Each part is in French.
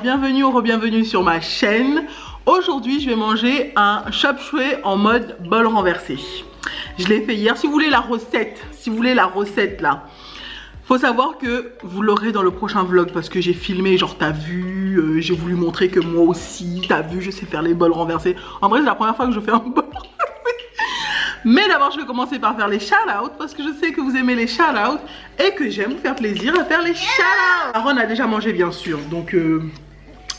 bienvenue ou re-bienvenue sur ma chaîne. Aujourd'hui, je vais manger un chop suey en mode bol renversé. Je l'ai fait hier. Si vous voulez la recette, là, faut savoir que vous l'aurez dans le prochain vlog parce que j'ai filmé, genre t'as vu, j'ai voulu montrer que moi aussi, t'as vu, je sais faire les bols renversés. En vrai, c'est la première fois que je fais un bol renversé. Mais d'abord, je vais commencer par faire les shout-outs parce que je sais que vous aimez les shout-outs et que j'aime vous faire plaisir à faire les shout-outs. Aaron a déjà mangé, bien sûr, donc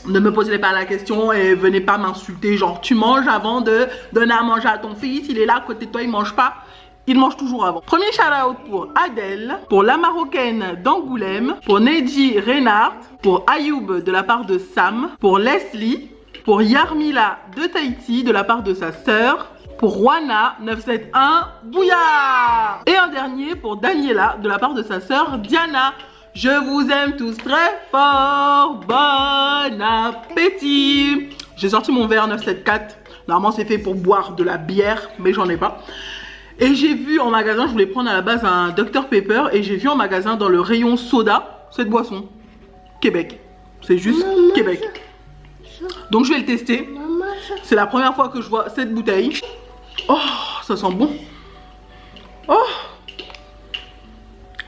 ne me posez pas la question et venez pas m'insulter, genre tu manges avant de donner à manger à ton fils, il est là à côté de toi, il mange pas. Il mange toujours avant. Premier shout-out pour Adèle, pour la Marocaine d'Angoulême, pour Neji Reynard, pour Ayoub de la part de Sam, pour Leslie, pour Yarmila de Tahiti de la part de sa sœur, pour Rwana 971 Bouya. Et un dernier pour Daniela de la part de sa sœur Diana. Je vous aime tous très fort. Bon appétit. J'ai sorti mon verre 974. Normalement c'est fait pour boire de la bière, mais j'en ai pas. Et j'ai vu en magasin, je voulais prendre à la base un Dr Pepper. Et j'ai vu en magasin dans le rayon soda, cette boisson. Québec. C'est juste Québec. Donc je vais le tester. C'est la première fois que je vois cette bouteille. Oh, ça sent bon. Oh,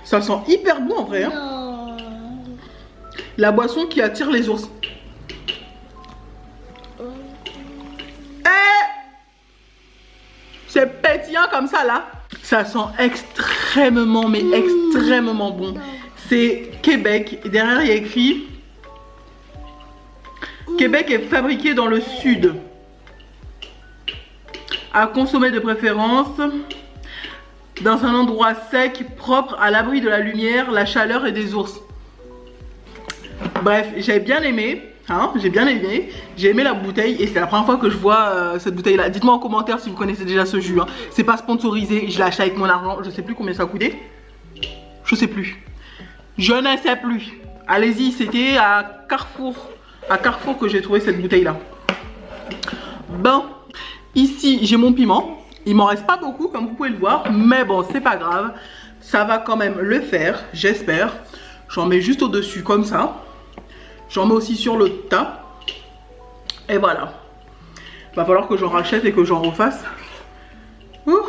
ça sent hyper bon en vrai. Hein. La boisson qui attire les ours. C'est pétillant comme ça là. Ça sent extrêmement, mais extrêmement bon. C'est Québec. Et derrière il y a écrit Québec est fabriqué dans le sud. À consommer de préférence dans un endroit sec, propre, à l'abri de la lumière, la chaleur et des ours. Bref, j'ai bien aimé. Hein, j'ai aimé la bouteille et c'est la première fois que je vois cette bouteille là. Dites moi en commentaire si vous connaissez déjà ce jus. Hein. C'est pas sponsorisé, je l'ai acheté avec mon argent. Je sais plus combien ça a coûté. Je sais plus. Je ne sais plus. Allez-y, c'était à Carrefour. À Carrefour que j'ai trouvé cette bouteille là. Bon, ici j'ai mon piment. Il m'en reste pas beaucoup comme vous pouvez le voir. Mais bon, c'est pas grave. Ça va quand même le faire, j'espère. J'en mets juste au dessus comme ça. J'en mets aussi sur le tas. Et voilà. Va falloir que j'en rachète et que j'en refasse. Oh,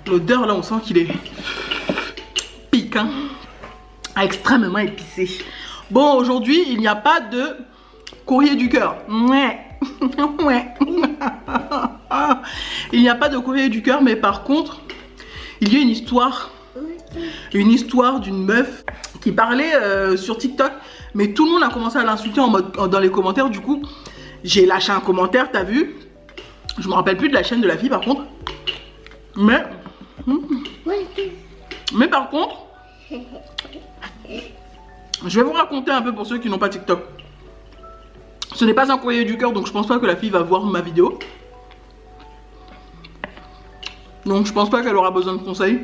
l'odeur là, on sent qu'il est piquant, extrêmement épicé. Bon, aujourd'hui, il n'y a pas de courrier du cœur. Ouais. Il n'y a pas de courrier du cœur, mais par contre, il y a une histoire. Une histoire d'une meuf qui parlait sur TikTok, mais tout le monde a commencé à l'insulter en mode dans les commentaires. Du coup, j'ai lâché un commentaire, t'as vu? Je me rappelle plus de la chaîne de la fille par contre. Mais par contre, je vais vous raconter un peu pour ceux qui n'ont pas TikTok. Ce n'est pas un courrier du cœur, donc je pense pas que la fille va voir ma vidéo. Donc je pense pas qu'elle aura besoin de conseils.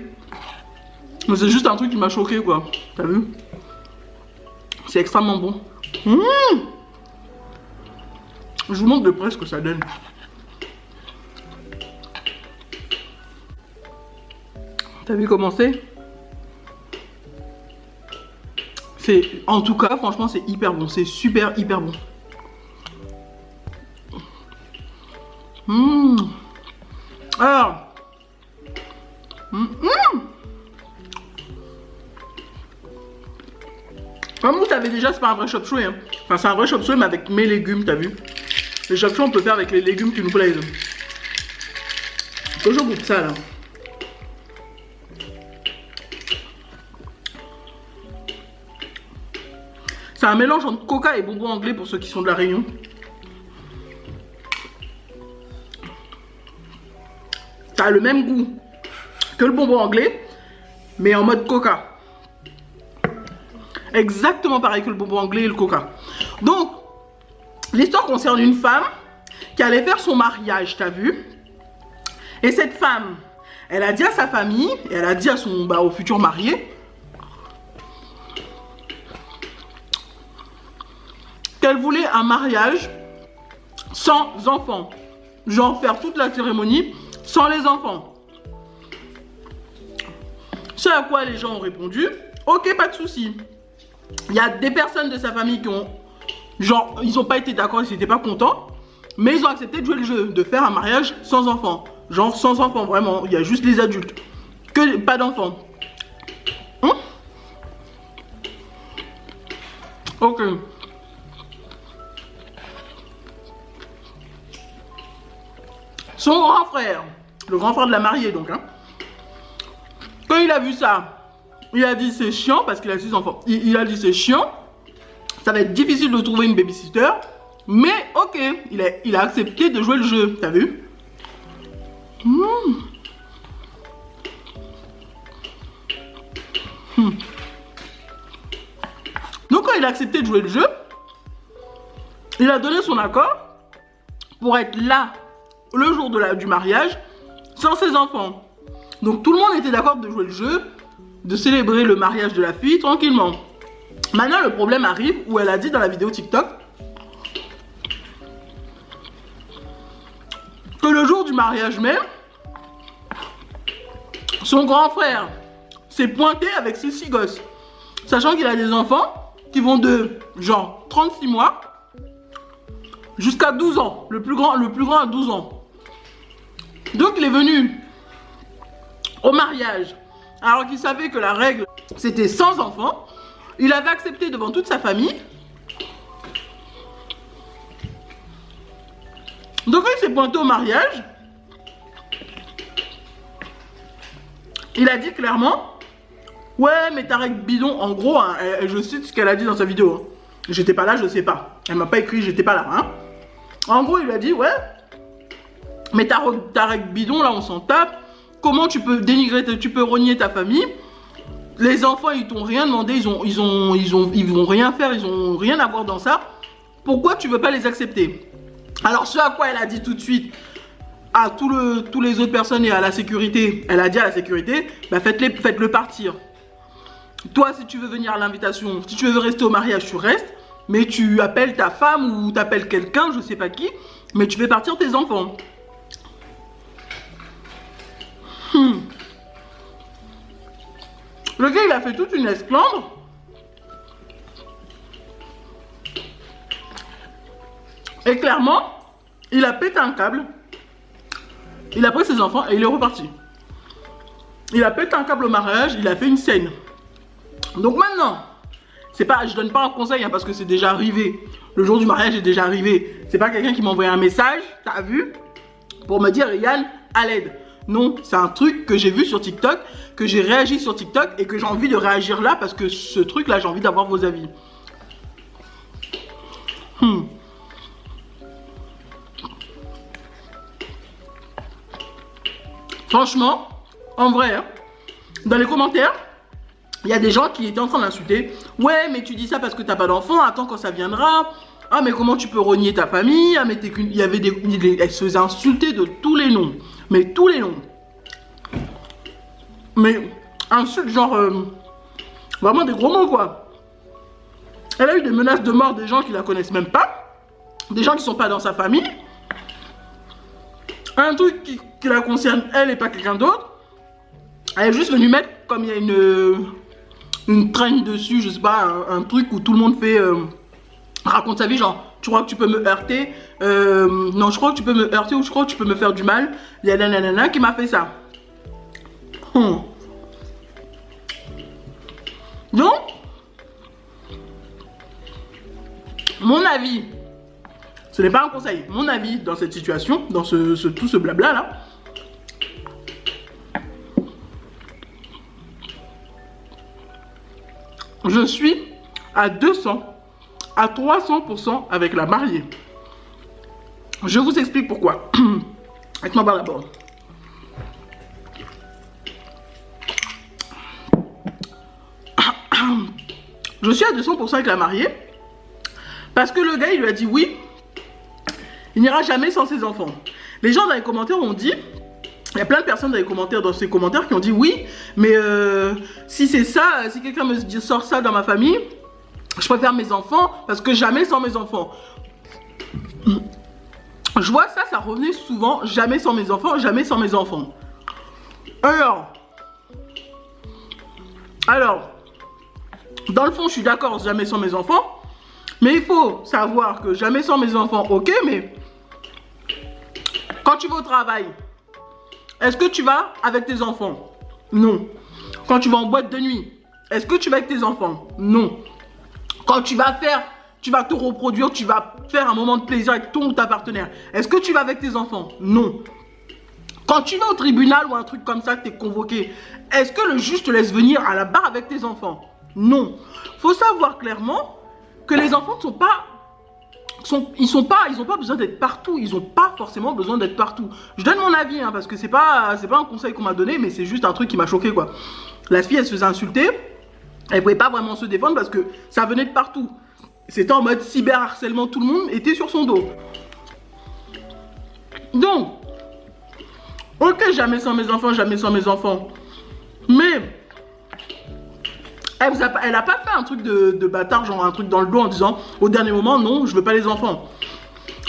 Mais c'est juste un truc qui m'a choqué quoi. T'as vu? C'est extrêmement bon. Je vous montre de près ce que ça donne. T'as vu comment c'est? En tout cas, franchement, c'est hyper bon. C'est super, hyper bon. Alors. Comme vous savez déjà, c'est pas un vrai chop suey. Hein. Enfin, c'est un vrai chop suey, mais avec mes légumes, t'as vu? Les chop suey, on peut faire avec les légumes qui nous plaisent. Faut que je goûte ça là. C'est un mélange entre coca et bonbon anglais pour ceux qui sont de la Réunion. Ça a le même goût que le bonbon anglais, mais en mode coca. Exactement pareil que le bonbon anglais et le coca. Donc, l'histoire concerne une femme qui allait faire son mariage, t'as vu? Et cette femme, elle a dit à sa famille, et elle a dit à son, au futur marié, qu'elle voulait un mariage sans enfants. Genre faire toute la cérémonie sans les enfants. Ce à quoi les gens ont répondu, ok, pas de souci. Il y a des personnes de sa famille qui ont, genre, ils n'ont pas été d'accord, ils n'étaient pas contents, mais ils ont accepté de jouer le jeu, de faire un mariage sans enfants. Genre sans enfants, vraiment, il y a juste les adultes, que pas d'enfants. Ok. Son grand frère, le grand frère de la mariée donc, hein, quand il a vu ça, il a dit c'est chiant parce qu'il a 6 enfants. Il a dit c'est chiant, ça va être difficile de trouver une babysitter, mais ok, il a accepté de jouer le jeu, t'as vu? Donc quand il a accepté de jouer le jeu, il a donné son accord pour être là le jour du mariage sans ses enfants. Donc tout le monde était d'accord de jouer le jeu, de célébrer le mariage de la fille tranquillement. Maintenant le problème arrive où elle a dit dans la vidéo TikTok que le jour du mariage même, son grand frère s'est pointé avec ses 6 gosses. Sachant qu'il a des enfants qui vont de genre 36 mois jusqu'à 12 ans. Le plus grand a 12 ans. Donc il est venu au mariage alors qu'il savait que la règle c'était sans enfants. Il avait accepté devant toute sa famille. Donc quand il s'est pointé au mariage, il a dit clairement, ouais mais Tarek bidon, en gros, hein, je cite ce qu'elle a dit dans sa vidéo. Hein. J'étais pas là, je sais pas. Elle m'a pas écrit, j'étais pas là. Hein. En gros, il lui a dit, ouais, mais Tarek bidon, là on s'en tape. Comment tu peux dénigrer, tu peux renier ta famille? Les enfants, ils t'ont rien demandé, ils vont rien faire, ils ont rien à voir dans ça. Pourquoi tu veux pas les accepter? Alors ce à quoi elle a dit tout de suite à tous les autres personnes et à la sécurité, elle a dit à la sécurité, bah faites-le partir. Toi, si tu veux venir à l'invitation, si tu veux rester au mariage, tu restes, mais tu appelles ta femme ou tu appelles quelqu'un, je sais pas qui, mais tu fais partir tes enfants. Le gars, il a fait toute une esclandre. Et clairement, il a pété un câble. Il a pris ses enfants et il est reparti. Il a pété un câble au mariage, il a fait une scène. Donc maintenant, c'est pas, je donne pas un conseil hein, parce que c'est déjà arrivé. Le jour du mariage est déjà arrivé. C'est pas quelqu'un qui m'a envoyé un message, t'as vu, pour me dire Yann, à l'aide. Non, c'est un truc que j'ai vu sur TikTok, que j'ai réagi sur TikTok et que j'ai envie de réagir là parce que ce truc là, j'ai envie d'avoir vos avis. Franchement, en vrai, hein, dans les commentaires, il y a des gens qui étaient en train d'insulter. Ouais, mais tu dis ça parce que t'as pas d'enfant, attends quand ça viendra. Ah, mais comment tu peux renier ta famille? Ah, mais il y avait elle se faisait insulter de tous les noms. Mais tous les noms. Mais insulte genre... vraiment des gros mots quoi. Elle a eu des menaces de mort des gens qui la connaissent même pas. Des gens qui sont pas dans sa famille. Un truc qui la concerne elle et pas quelqu'un d'autre. Elle est juste venue mettre, comme il y a une traîne dessus, je sais pas, un truc où tout le monde fait... raconte sa vie, genre, tu crois que tu peux me heurter? Non, je crois que tu peux me heurter ou je crois que tu peux me faire du mal. Il y a la nanana qui m'a fait ça. Donc, mon avis, ce n'est pas un conseil, mon avis dans cette situation, dans tout ce blabla là, je suis à 200, à 300% avec la mariée. Je vous explique pourquoi. Avec ma barre d'abord. Je suis à 200% avec la mariée parce que le gars il lui a dit oui, il n'ira jamais sans ses enfants. Les gens dans les commentaires ont dit, il y a plein de personnes dans ces commentaires qui ont dit oui, mais si c'est ça, si quelqu'un me sort ça dans ma famille, je préfère mes enfants parce que jamais sans mes enfants. Je vois ça, ça revenait souvent, jamais sans mes enfants, jamais sans mes enfants. Alors, Dans le fond, je suis d'accord, jamais sans mes enfants. Mais il faut savoir que jamais sans mes enfants, ok, mais quand tu vas au travail, est-ce que tu vas avec tes enfants? Non. Quand tu vas en boîte de nuit, est-ce que tu vas avec tes enfants? Non. Quand tu vas te reproduire, tu vas faire un moment de plaisir avec ton ou ta partenaire, est-ce que tu vas avec tes enfants? Non. Quand tu vas au tribunal ou un truc comme ça, que tu es convoqué, est-ce que le juge te laisse venir à la barre avec tes enfants? Non. Faut savoir clairement que les enfants ils ont pas besoin d'être partout. Ils n'ont pas forcément besoin d'être partout. Je donne mon avis, hein, parce que c'est pas un conseil qu'on m'a donné, mais c'est juste un truc qui m'a choqué, quoi. La fille, elle se faisait insulter. Elle pouvait pas vraiment se défendre parce que ça venait de partout. C'était en mode cyberharcèlement, tout le monde était sur son dos. Donc, ok, jamais sans mes enfants, jamais sans mes enfants. Mais elle a pas fait un truc de bâtard, genre un truc dans le dos en disant au dernier moment, non, je veux pas les enfants.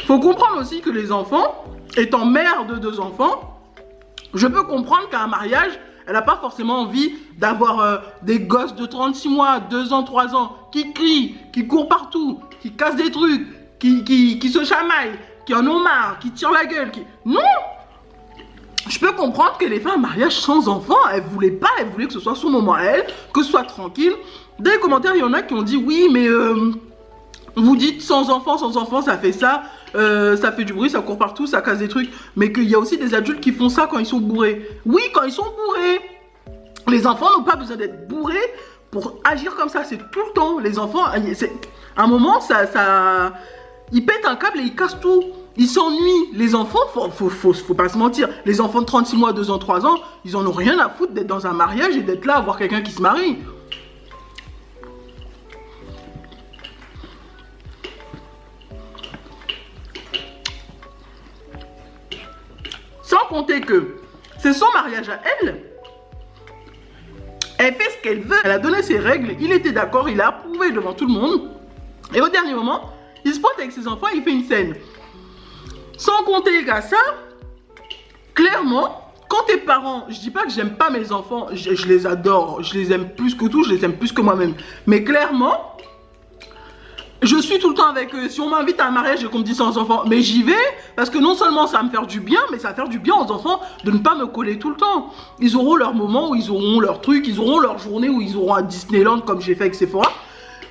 Faut comprendre aussi que les enfants, étant mère de 2 enfants, je peux comprendre qu'à un mariage, elle n'a pas forcément envie d'avoir des gosses de 36 mois, 2 ans, 3 ans, qui crient, qui courent partout, qui cassent des trucs, qui se chamaillent, qui en ont marre, qui tirent la gueule. Non! Je peux comprendre qu'elle ait fait un mariage sans enfant. Elle voulait pas, elle voulait que ce soit son moment à elle, que ce soit tranquille. Dans les commentaires, il y en a qui ont dit oui, mais vous dites sans enfant, ça fait ça fait du bruit, ça court partout, ça casse des trucs. Mais qu'il y a aussi des adultes qui font ça quand ils sont bourrés. Oui, quand ils sont bourrés. Les enfants n'ont pas besoin d'être bourrés pour agir comme ça. C'est tout le temps. Les enfants, à un moment, ils pètent un câble et ils cassent tout. Ils s'ennuient. Les enfants, faut pas se mentir. Les enfants de 36 mois, 2 ans, 3 ans, ils en ont rien à foutre d'être dans un mariage et d'être là à voir quelqu'un qui se marie. Sans compter que c'est son mariage à elle. Elle fait ce qu'elle veut. Elle a donné ses règles. Il était d'accord. Il a approuvé devant tout le monde. Et au dernier moment, il se pointe avec ses enfants et il fait une scène. Sans compter qu'à ça, clairement, quand tes parents, je dis pas que j'aime pas mes enfants, je les adore, je les aime plus que tout, je les aime plus que moi-même. Mais clairement, je suis tout le temps avec eux. Si on m'invite à un mariage et qu'on me dit sans enfants, mais j'y vais parce que non seulement ça va me faire du bien, mais ça va faire du bien aux enfants de ne pas me coller tout le temps. Ils auront leur moment où ils auront leur truc, ils auront leur journée où ils auront à Disneyland comme j'ai fait avec Sephora.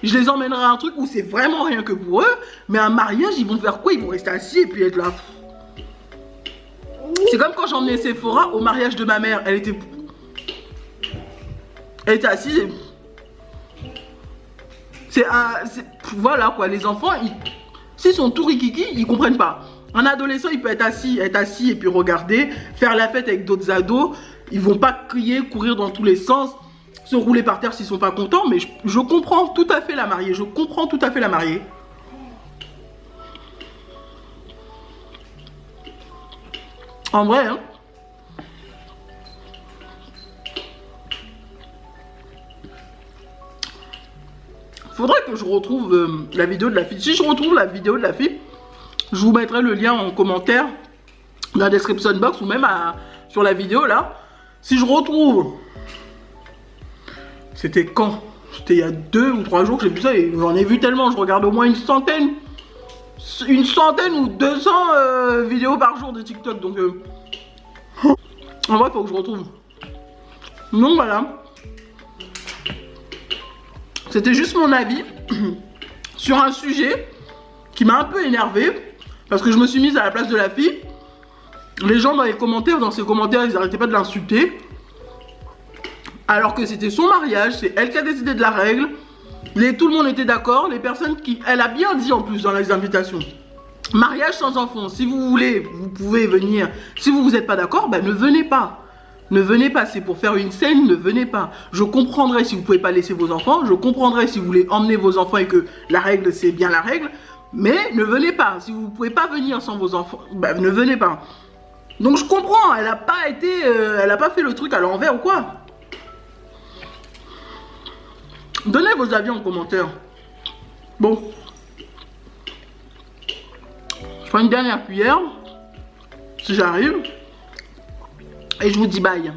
Je les emmènerai à un truc où c'est vraiment rien que pour eux. Mais un mariage, ils vont faire quoi? Ils vont rester assis et puis être là. C'est comme quand j'emmenais Sephora au mariage de ma mère. Elle était assise et... Voilà quoi, les enfants, s'ils sont tout rikiki, ils comprennent pas. Un adolescent, il peut être assis et puis regarder, faire la fête avec d'autres ados. Ils vont pas crier, courir dans tous les sens, se rouler par terre s'ils sont pas contents. Mais je comprends tout à fait la mariée. Je comprends tout à fait la mariée. En vrai, hein. Faudrait que je retrouve la vidéo de la fille. Si je retrouve la vidéo de la fille, je vous mettrai le lien en commentaire dans la description box ou même sur la vidéo là. Si je retrouve... C'était quand? C'était il y a 2 ou 3 jours que j'ai vu ça et j'en ai vu tellement. Je regarde au moins une centaine ou 200 vidéos par jour de TikTok. Donc en vrai, il faut que je retrouve. Donc voilà. C'était juste mon avis sur un sujet qui m'a un peu énervé parce que je me suis mise à la place de la fille. Les gens dans ses commentaires, ils n'arrêtaient pas de l'insulter. Alors que c'était son mariage, c'est elle qui a décidé de la règle. Tout le monde était d'accord. Les personnes qui... Elle a bien dit en plus dans les invitations. Mariage sans enfants. Si vous voulez, vous pouvez venir. Si vous n'êtes pas d'accord, ben ne venez pas. Ne venez pas, c'est pour faire une scène, ne venez pas. Je comprendrai si vous ne pouvez pas laisser vos enfants, je comprendrai si vous voulez emmener vos enfants et que la règle c'est bien la règle, mais ne venez pas. Si vous ne pouvez pas venir sans vos enfants, bah, ne venez pas. Donc je comprends, elle n'a pas été, elle n'a pas fait le truc à l'envers ou quoi. Donnez vos avis en commentaire. Bon. Je prends une dernière cuillère, si j'arrive. Et je vous dis bye.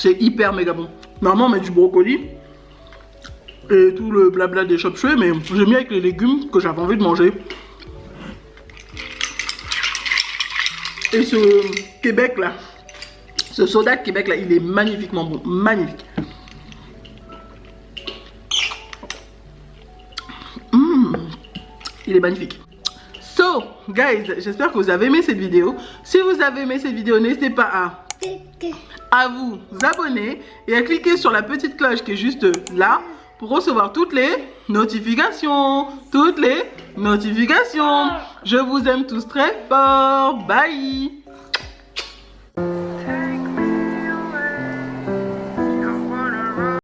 C'est hyper méga bon. Normalement, on met du brocoli et tout le blabla des chop suey, mais j'ai mis avec les légumes que j'avais envie de manger. Et ce Québec là, ce soda de Québec là, il est magnifiquement bon, magnifique. Il est magnifique. So, guys, j'espère que vous avez aimé cette vidéo. Si vous avez aimé cette vidéo, n'hésitez pas à vous abonner et à cliquer sur la petite cloche qui est juste là pour recevoir toutes les notifications. Je vous aime tous très fort. Bye.